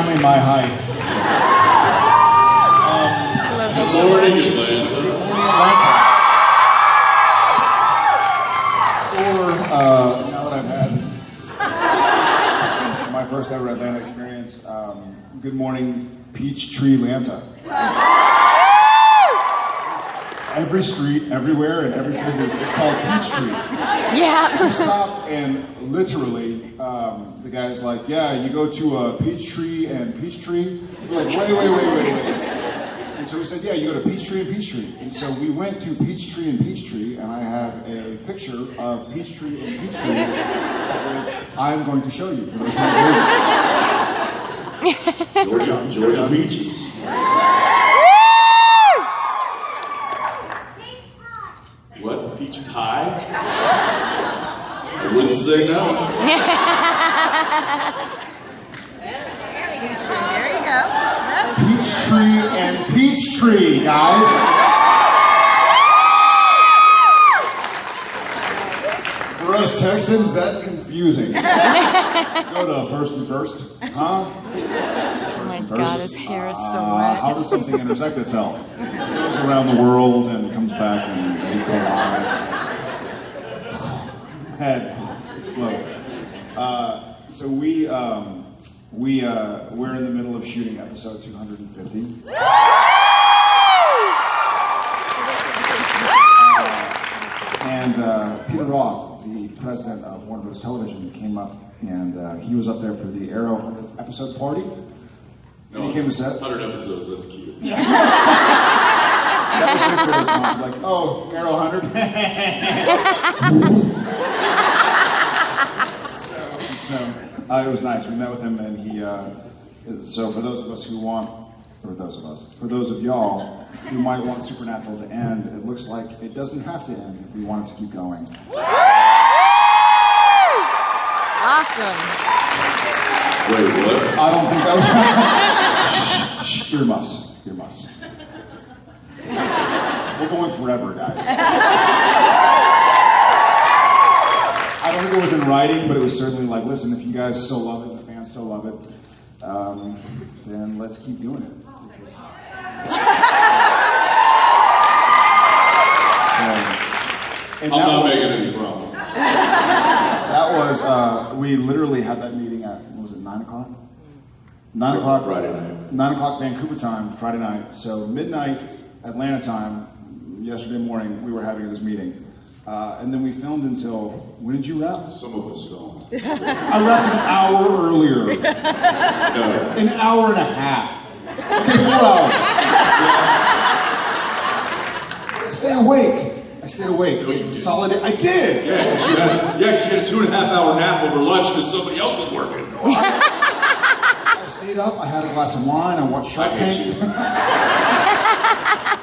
finally my height. Good morning, Atlanta. Or, now that I've had my first ever Atlanta experience, good morning, Peachtree, Atlanta. Every street, everywhere, and every business is called Peachtree. Yeah. We stopped and literally, the guy's like, yeah, you go to Peachtree and Peachtree. We're like, wait. And so we said, yeah, you go to Peachtree and Peachtree. And so we went to Peachtree and Peachtree, and I have a picture of Peachtree and Peachtree, which I'm going to show you. For those who don't Georgia Peaches. What? Peach pie? I wouldn't say no. There you go. Peachtree and Peachtree, guys. For us Texans, that's confusing. Go to First and First, huh? Oh my God, his hair is still wet. How does something intersect itself? It goes around the world and comes back and they collide. Head explode. So we're in the middle of shooting episode 250. And Peter Roth, the president of Warner Bros. Television, came up, and he was up there for the Arrow 100th episode party. No, He came to set. 100 episodes, that's cute. That was his first time. Like, oh, Arrow 100. so it was nice. We met with him, and he. So for those of us who want, for those of y'all who might want Supernatural to end, it looks like it doesn't have to end if we want it to keep going. Awesome. Wait, what? I don't think that was. Shh, earmuffs. We're going forever, guys. I don't think it was in writing, but it was certainly like, listen, if you guys still love it, the fans still love it, then let's keep doing it. I'm not making any promises. That was, we literally had that meeting at, what was it, 9 o'clock? 9 o'clock Friday night. 9 o'clock Vancouver time, Friday night. So midnight Atlanta time, yesterday morning, we were having this meeting. And then we filmed until, when did you wrap? Some of us filmed. I wrapped an hour earlier. No. An hour and a half. Okay, 4 hours. I stayed awake. Solid. I did. Yeah, because you had a 2.5 hour nap over lunch because somebody else was working. I stayed up. I had a glass of wine. I watched Shark Tank.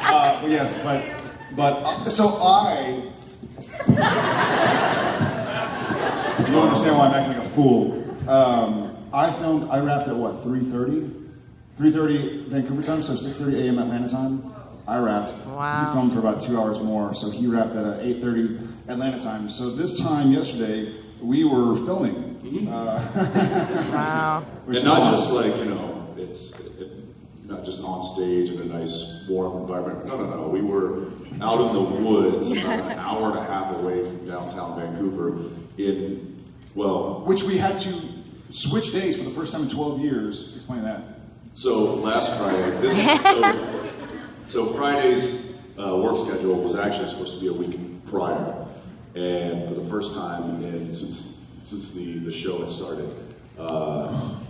But yes, so I. You don't understand why I'm acting like a fool. I wrapped at what, 3:30? 3:30 Vancouver time, so 6:30 a.m. Atlanta time. I wrapped. Wow. He filmed for about 2 hours more, so he wrapped at 8:30 Atlanta time. So this time yesterday, we were filming. Wow. And not just like, it's not just on stage in a nice warm environment. No. We were out in the woods, about an hour and a half away from downtown Vancouver Which we had to switch days for the first time in 12 years. Explain that. So last Friday, so Friday's work schedule was actually supposed to be a week prior. And for the first time since the show had started,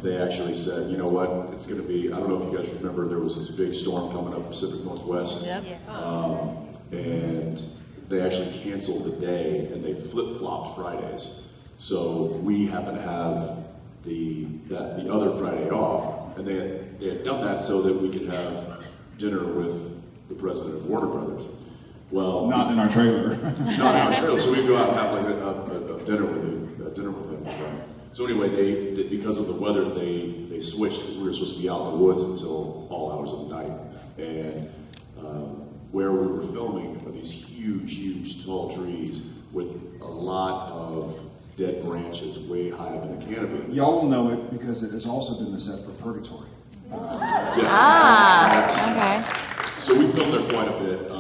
they actually said, you know what, it's going to be, I don't know if you guys remember, there was this big storm coming up Pacific Northwest. Yep. And they actually canceled the day and they flip-flopped Fridays. So we happen to have the other Friday off, and they had done that so that we could have dinner with the president of Warner Brothers. Well, Not in our trailer. not in our trailer, so we go out and have like a dinner with him. So anyway, because of the weather, they switched because we were supposed to be out in the woods until all hours of the night. And where we were filming are these huge, tall trees with a lot of dead branches way high up in the canopy. Y'all will know it because it has also been the set for Purgatory. Yes. Okay. So we filmed there quite a bit,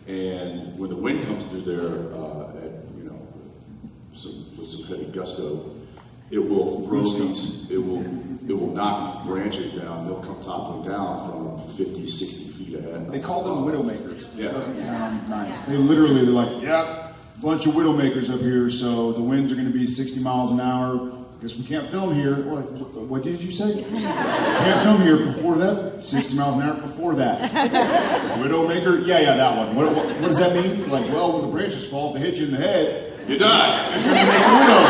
and when the wind comes through there, with some heavy gusto, it will throw these, it will knock these branches down. They'll come toppling down from 50, 60 feet ahead. They call them widowmakers, which Yeah. doesn't sound nice. They're like, yep, bunch of widowmakers up here, so the winds are going to be 60 miles an hour. Guess we can't film here. What did you say? Can't film here before that. 60 miles an hour before that. Widowmaker? Yeah, that one. What does that mean? Like, well, when the branches fall, if they hit you in the head, you die. it's going to make a widow.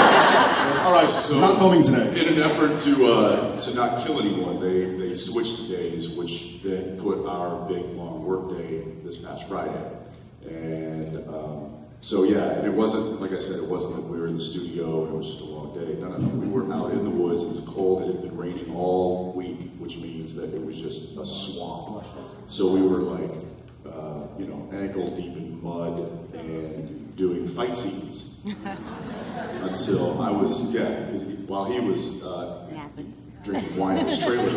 All right, so not filming today. In an effort to not kill anyone, they switched the days, which then put our big long work day this past Friday. And and it wasn't, like I said, it wasn't like we were in the studio and it was just a long day. No. We were out in the woods. It was cold. It had been raining all week, which means that it was just a swamp. So we were like, ankle deep in mud and doing fight scenes until I was, because while he was drinking wine in his trailer.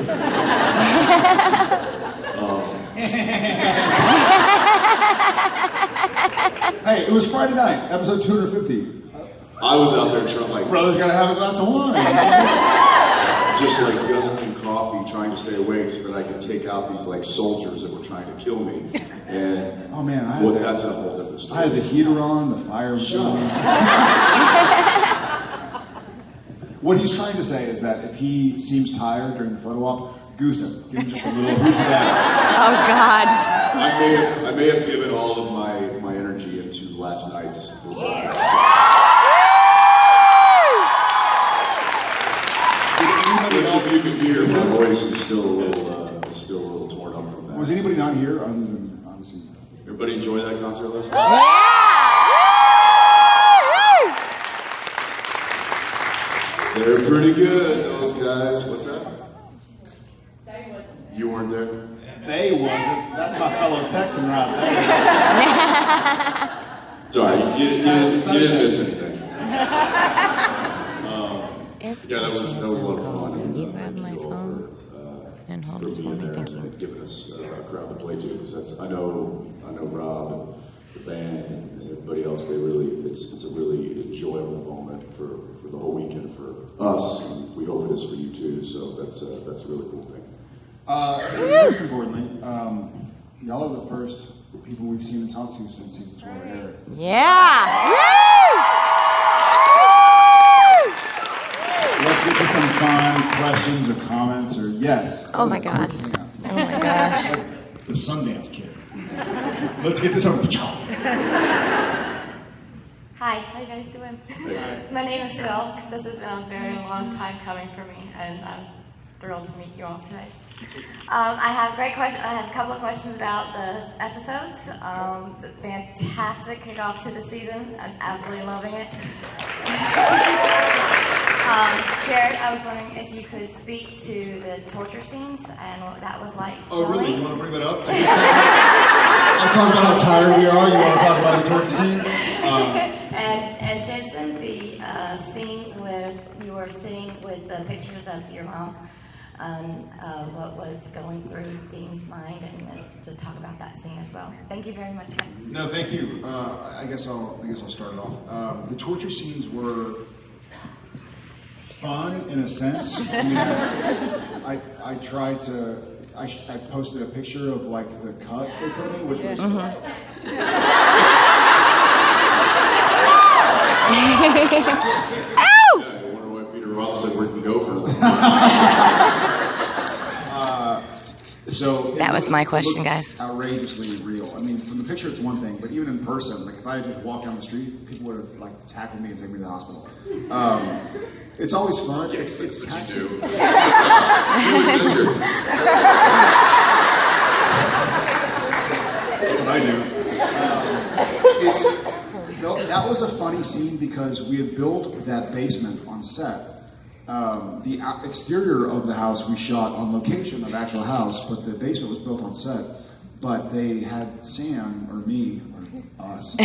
Hey, it was Friday night, episode 250. I was out there trying, Brother's gotta have a glass of wine. just like guzzling coffee, trying to stay awake so that I could take out these soldiers that were trying to kill me. And oh man, that's a whole different story. I had the heater on, the fire was on. What he's trying to say is that if he seems tired during the photo op, goose him. Give him just a little who's that? Oh God. I may have given all of my energy into last night's live. Which, if you can hear, my voice is still a little torn up from that. Was anybody not here other than obviously? Everybody enjoy that concert last night? Yeah. They're pretty good, those guys. What's that? They wasn't there. You weren't there? They wasn't. That's my fellow Texan right there. Sorry, you didn't miss anything. That was a lot of fun. Can you grab my phone and hold it for me? Thank you. And giving us a crowd to play to, because I know Rob and the band and everybody else. It's a really enjoyable moment for the whole weekend for us, and we hope it is for you too. So that's a really cool thing. Most importantly, y'all are the first people we've seen and talked to since season 4 aired. Yeah. Let's get to some fun questions or comments or yes. Oh my God. Oh my gosh. Like the Sundance Kid. Let's get this over. Hi, how you guys doing? My name is Sil. This has been a very long time coming for me, and I'm thrilled to meet you all today. I have a couple of questions about the episodes. Fantastic kickoff to the season. I'm absolutely loving it. Jared, I was wondering if you could speak to the torture scenes and what that was like. Oh, really? You want to bring that up? I'm talking about how tired we are. You want to talk about the torture scene? And Jensen, the scene where you were sitting with the pictures of your mom and what was going through Dean's mind, and just talk about that scene as well. Thank you very much, guys. No, thank you. I guess I'll start it off. The torture scenes were fun in a sense. I tried to. I posted a picture of the cuts they put in, which was. Ow! Yeah, I wonder why Peter Roth said we can go for that. So that was my question, guys. Outrageously real. I mean, from the picture it's one thing, but even in person, if I had just walked down the street, people would have tackled me and taken me to the hospital. It's always fun. Yes, it's that's what you do. That's what I do. That was a funny scene because we had built that basement on set. The exterior of the house we shot on location of the actual house, but the basement was built on set. But they had Sam, or me, or us,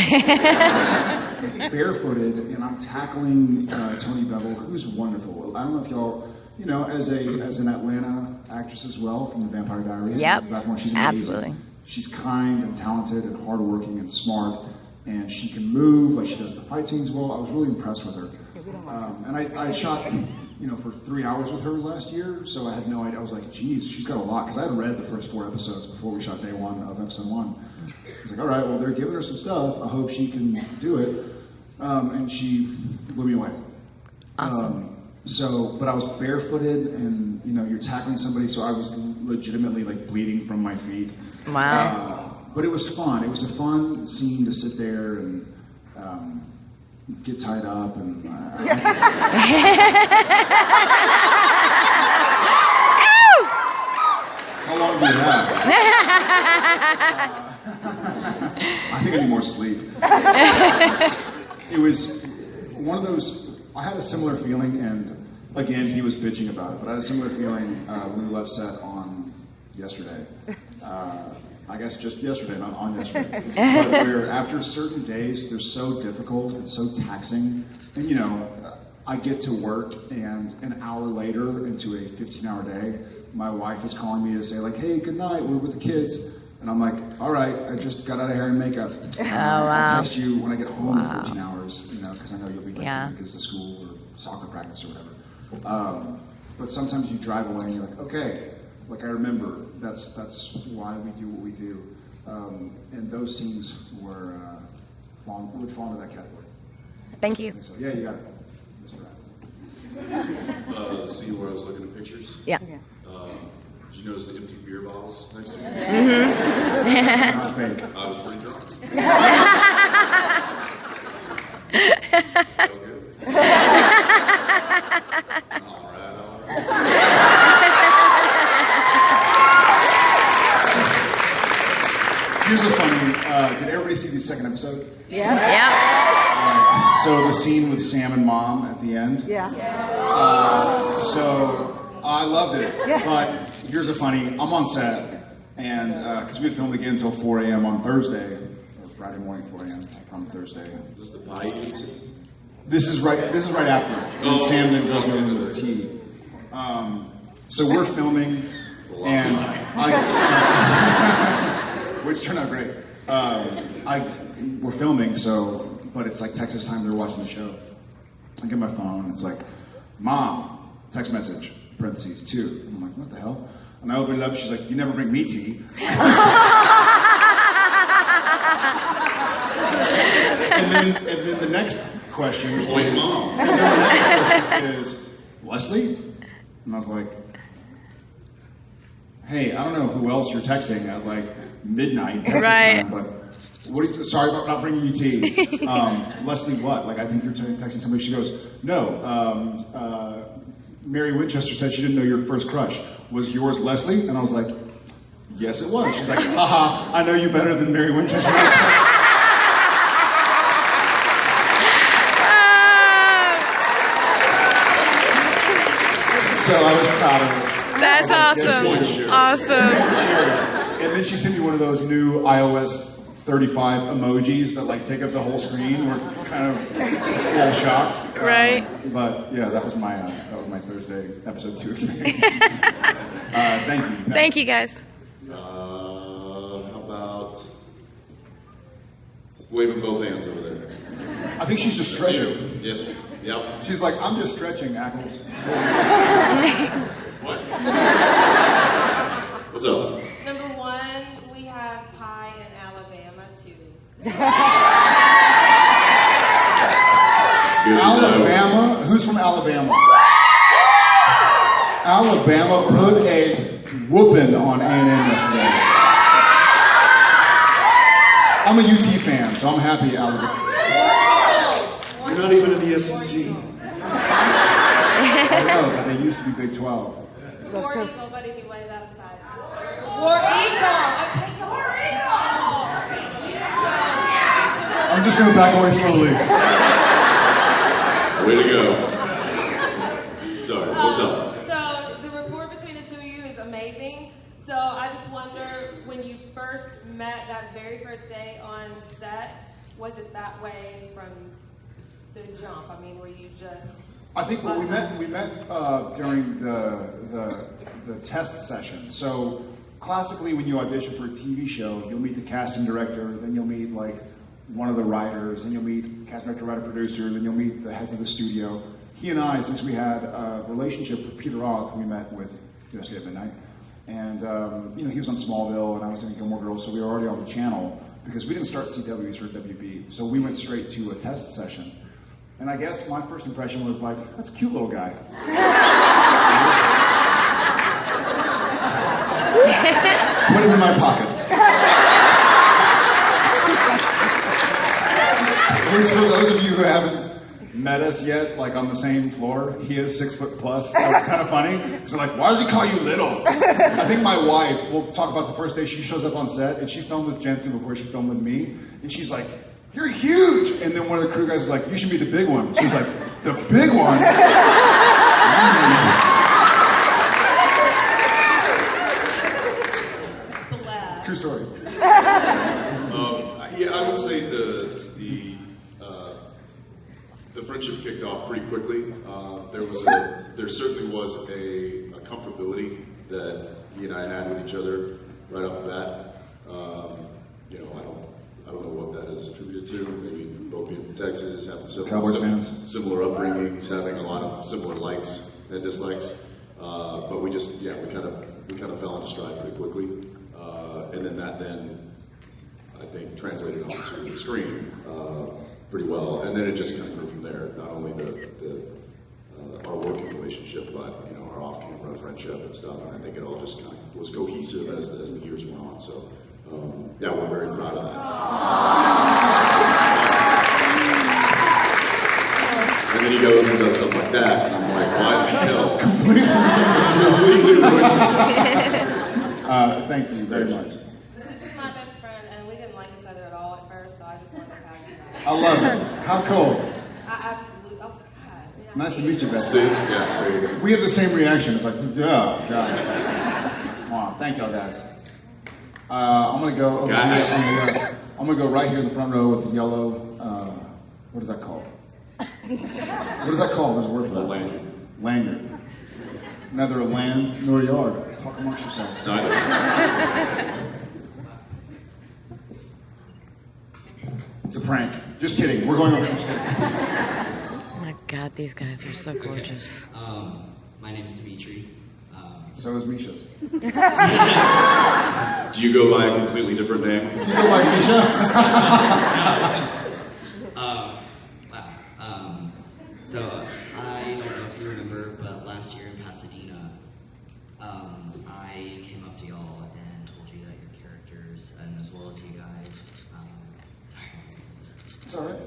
barefooted, and I'm tackling Tony Bevel, who's wonderful. I don't know if y'all, you know, as an Atlanta actress as well from the Vampire Diaries. Yep. Back when she's amazing. Absolutely. She's kind and talented and hardworking and smart, and she can move, like she does the fight scenes well. I was really impressed with her. And I shot, you know, for 3 hours with her last year, so I had no idea. I was like, geez, she's got a lot, because I had read the first 4 episodes before we shot day 1 of episode 1. I was like, all right, well, they're giving her some stuff. I hope she can do it. And she blew me away. Awesome. But I was barefooted, and, you know, you're tackling somebody, so I was legitimately, like, bleeding from my feet. Wow. But it was fun. It was a fun scene to sit there and get tied up. And how long do you have? I think I need more sleep. It was one of those. I had a similar feeling, and again, he was bitching about it, but I had a similar feeling when we left set on yesterday. I guess just yesterday, not on yesterday. But where after certain days, they're so difficult and so taxing. And, you know, I get to work, and an hour later into a 15-hour day, my wife is calling me to say, like, hey, good night, we're with the kids. And I'm like, all right, I just got out of hair and makeup. Oh, wow. I'll text you when I get home in 14 hours, you know, because I know you'll be Yeah. because to school or soccer practice or whatever. But sometimes you drive away and you're like, okay, like I remember, that's why we do what we do. And those scenes would fall into that category. Thank you. So, yeah, you got it. Mr. Rapp. See where I was looking at pictures? Yeah. Did you notice the empty beer bottles next to me? Not fake. I was pretty drunk. So good. All right. Here's a funny, did everybody see the second episode? Yeah. So the scene with Sam and Mom at the end? Yeah. So I loved it, but here's a funny, I'm on set, and because we had filmed again until 4 a.m. on Thursday, or Friday morning, 4 a.m. on Thursday. This is the pie eating scene? This is right after, when Sam then goes over with the tea. So we're filming, and which turned out great. We're filming, but it's like Texas time, they're watching the show. I get my phone, and it's like, Mom, text message, parentheses, 2. And I'm like, what the hell? And I open it up, she's like, you never bring me tea. and then the next question is, Mom. and then the next question is, Leslie? And I was like, hey, I don't know who else you're texting at like midnight Texas time, but sorry about not bringing you tea. Leslie what? Like, I think you're texting somebody. She goes, no, Mary Winchester said she didn't know your first crush. Was yours Leslie? And I was like, yes, it was. She's like, haha, I know you better than Mary Winchester. So I was proud of her. That's awesome. Awesome. And then she sent me one of those new iOS 35 emojis that like take up the whole screen. We're kind of all shocked. Right. But yeah, that was my Thursday episode 2 experience. Thank you. Thank you, guys. How about waving both hands over there? I think she's just stretching. Yes. Yep. She's like, I'm just stretching, Ackles. What? What's up? Number 1, we have pie in Alabama too. Alabama? Who's from Alabama? Alabama put a whooping on A&M yesterday. I'm a UT fan, so I'm happy Alabama. You're not even in the SEC. I know, but they used to be Big 12. War Eagle, but if you wave that aside. War Eagle! Okay, War Eagle! I'm just going to back away slowly. Way to go. Sorry, what's up? So, the rapport between the two of you is amazing. So, I just wonder, when you first met that very first day on set, was it that way from the jump? I mean, were you just... I think we met during the test session. So classically, when you audition for a TV show, you'll meet the casting director, then you'll meet like one of the writers, then you'll meet casting director, writer, producer, then you'll meet the heads of the studio. He and I, since we had a relationship with Peter Roth, we met with yesterday at midnight, and he was on Smallville, and I was doing Gilmore Girls, so we were already on the channel because we didn't start CW, we started WB. So we went straight to a test session. And I guess my first impression was like, that's a cute little guy. Put him in my pocket. Which for those of you who haven't met us yet, like on the same floor, he is 6 foot plus, so it's kind of funny. So like, why does he call you little? I think my wife, we'll talk about the first day she shows up on set, and she filmed with Jensen before she filmed with me, and she's like, you're huge! And then one of the crew guys was like, you should be the big one. She's like, the big one? True story. Yeah, I would say the friendship kicked off pretty quickly. There certainly was a comfortability that he and I had with each other right off the bat. I don't know what that is attributed to. Maybe both being from Texas, having similar upbringings, having a lot of similar likes and dislikes. But we kind of fell into stride pretty quickly, and then I think translated onto the screen pretty well, and then it just kind of grew from there. Not only our working relationship, but our off-camera friendship and stuff. And I think it all just kind of was cohesive as the years went on. So yeah, we're very proud of that. And then he goes and does something like that, and I'm like, why the hell? Completely thank you very much. This is my best friend, and we didn't like each other at all at first, so I just wanted to tag you guys. I love it. How cool. I absolutely, oh God. Yeah. Nice to meet you, Beth. See? Yeah, there you go. We have the same reaction. It's like, oh, God. Wow, thank y'all guys. I'm gonna go over here. I'm gonna go right here in the front row with the yellow. What is that called? What is that called? There's a word for that. Lanyard. Lanyard. Neither a land nor a yard. Talk amongst yourselves. Neither. It's a prank. Just kidding. We're going over. Just kidding. Oh my God, these guys are so gorgeous. My name is Dimitri. So is Misha's. Do you go by a completely different name? Do you go by Misha? So I don't know if you remember, but last year in Pasadena, I came up to y'all and told you that your characters, and as well as you guys, It's all right.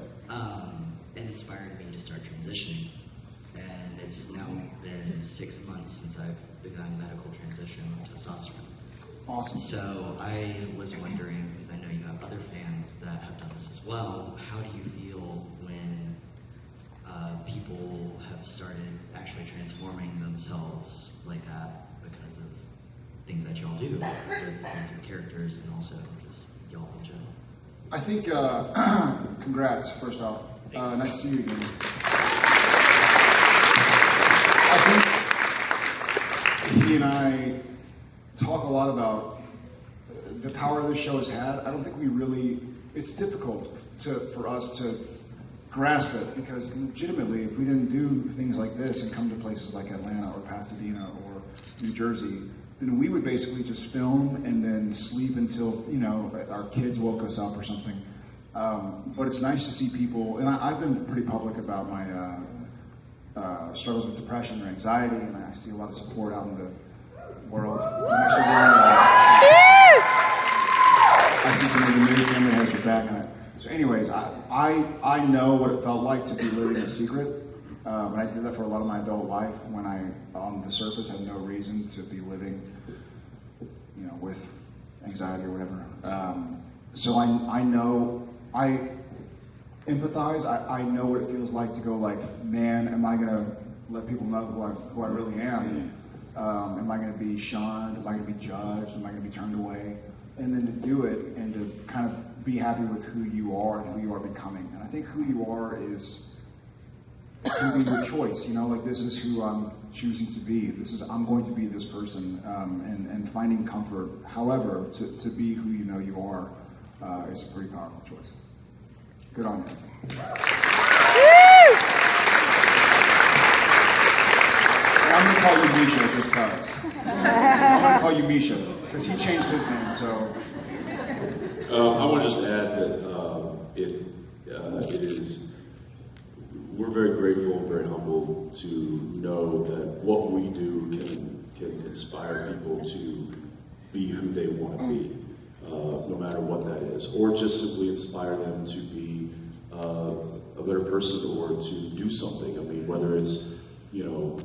inspired me to start transitioning. And it's now been 6 months since I've begun medical transition with testosterone. Awesome. So I was wondering, because I know you have other fans that have done this as well, how do you feel when people have started actually transforming themselves like that because of things that y'all do with your characters and also just y'all in general? I think, congrats, first off. Nice to see you again. I think he and I talk a lot about the power this show has had. I don't think we really, it's difficult for us to grasp it because legitimately, if we didn't do things like this and come to places like Atlanta or Pasadena or New Jersey, then we would basically just film and then sleep until, our kids woke us up or something. But it's nice to see people, and I've been pretty public about my struggles with depression or anxiety, and I see a lot of support out in the world. I'm actually I see some of the new family has your back on it. So anyways, I know what it felt like to be living a secret. And I did that for a lot of my adult life when I, on the surface, had no reason to be living, with anxiety or whatever. So I know, I empathize. I know what it feels like to go like, man, am I gonna let people know who I really am? Am I gonna be shunned? Am I gonna be judged? Am I gonna be turned away? And then to do it and to kind of be happy with who you are and who you are becoming. And I think who you are can be your choice. You know, like this is who I'm choosing to be. I'm going to be this person, and finding comfort. However, to be who you know you are is a pretty powerful choice. Good on you. I'm going to call you Misha just because. I'm going to call you Misha because he changed his name. So I want to just add that it is. We're very grateful and very humble to know that what we do can inspire people to be who they want to be, no matter what that is, or just simply inspire them to be a better person or to do something. I mean, whether it's, you know,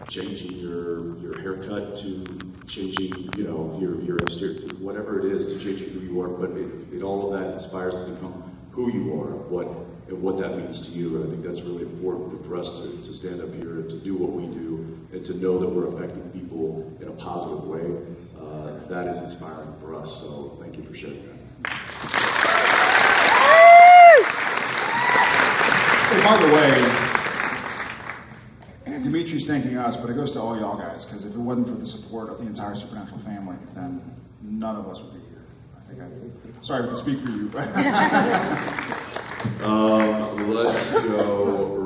changing your haircut to changing, you know, your exterior, whatever it is, to changing who you are, but it all of that inspires to become who you are, what that means to you. And I think that's really important for us to stand up here and to do what we do and to know that we're affecting people in a positive way. That is inspiring for us, so thank you for sharing that. Hey, by the way, Dimitri's thanking us, but it goes to all y'all guys, because if it wasn't for the support of the entire Supernatural family, then none of us would be here. Sorry to speak for you. Let's go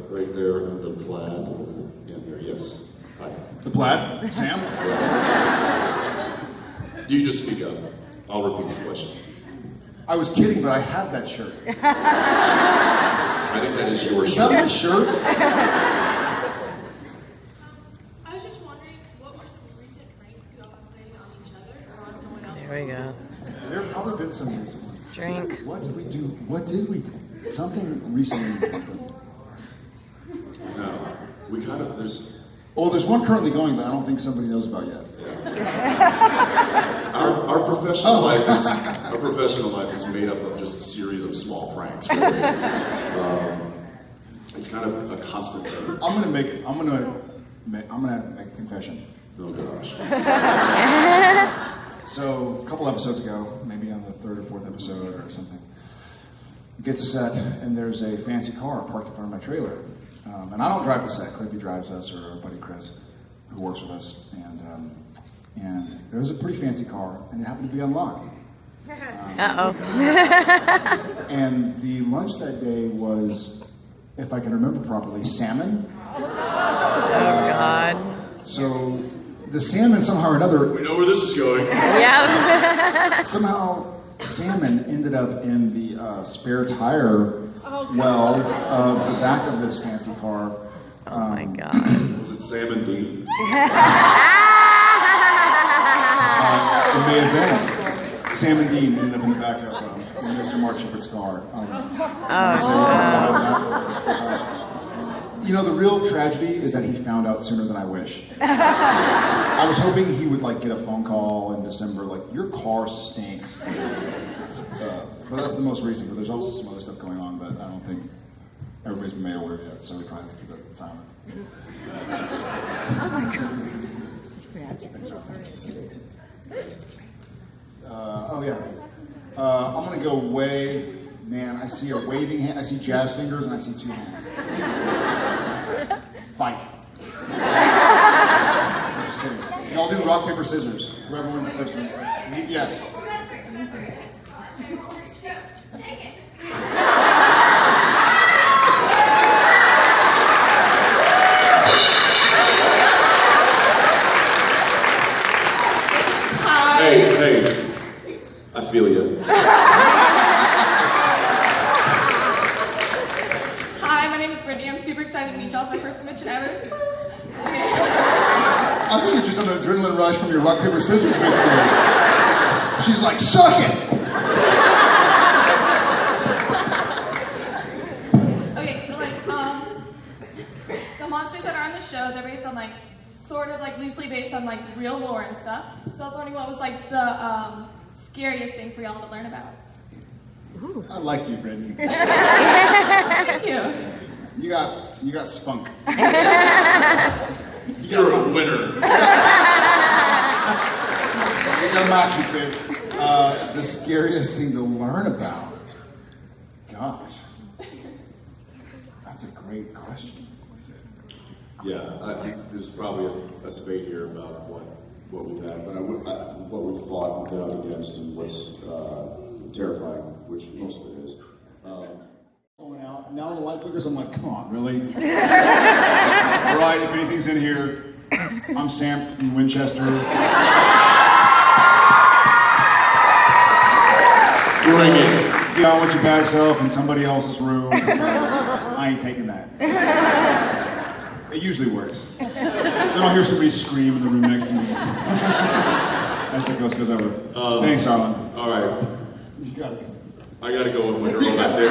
right there in the plaid. Yeah, there, yes. Hi. The plaid, Sam? You just speak up. I'll repeat the question. I was kidding, but I have that shirt. I think that is your Is that my shirt? I was just wondering, what were some recent pranks you all been playing on each other or on someone else? There we go. There have probably been some recent ones. Drink. What did we do? What did we do? Something recently. No, we kind of, there's one currently going that I don't think somebody knows about yet. our professional life is made up of just a series of small pranks. Really. It's kind of a constant thing. I'm gonna make a confession. Oh gosh. So a couple episodes ago, maybe on the third or fourth episode or something, we get to set and there's a fancy car parked in front of my trailer. And I don't drive the set. Cliffy drives us, or our buddy Chris, who works with us. And it was a pretty fancy car, and it happened to be unlocked. Uh-oh. And the lunch that day was, if I can remember properly, salmon. Oh, God. So the salmon somehow or another, We know where this is going. Yeah. somehow salmon ended up in the spare tire well of the back of this fancy car. Oh, my God. Was it Sam and Dean? It may have been. Sam and Dean ended up in the back of Mr. Mark Shepard's car. You know, the real tragedy is that he found out sooner than I wish. I was hoping he would get a phone call in December, your car stinks. But that's the most recent, but there's also some other stuff going on that I don't think everybody's been made aware of yet, so we probably have to keep it silent. I'm gonna go I see a waving hand, I see jazz fingers, and I see two hands. Fight. I'm just kidding. Y'all do rock, paper, scissors. Whoever wins the first one. Yes. Hey, I feel you. Hi, my name is Brittany. I'm super excited to meet y'all. It's my first convention ever. Okay. I think you're just on an adrenaline rush from your rock, paper, scissors victory. She's like, suck it! Okay, so the monsters that are on the show, they're based on sort of loosely based on real lore and stuff. So I was wondering what was the scariest thing for y'all to learn about. Ooh. I like you, Brittany. Thank you. You got spunk. You're a winner. You got macho, kid. The scariest thing to learn about? Gosh. That's a great question. Yeah, I think there's probably a debate here about what we've had, but what we've fought and been up against and what's terrifying, which most of it is. Going out, now the light flickers, I'm like, come on, really? All right, if anything's in here, I'm Sam from Winchester. Bring it. Get on with your bad self in somebody else's room. I ain't taking that. It usually works. Then I'll hear somebody scream in the room next to me. As it goes over. Thanks, darling. All right. You got it. I gotta go with my girl back there.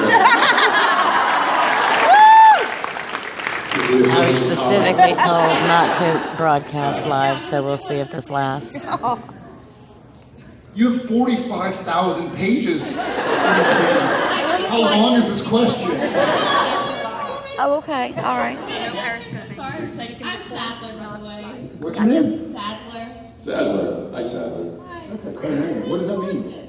I was specifically told not to broadcast live, so we'll see if this lasts. You have 45,000 pages. How long is this question? Oh, okay. All right. I'm Sadler, by the way. What's your name? Sadler. Sadler. Hi, Sadler. That's a cool name. What does that mean?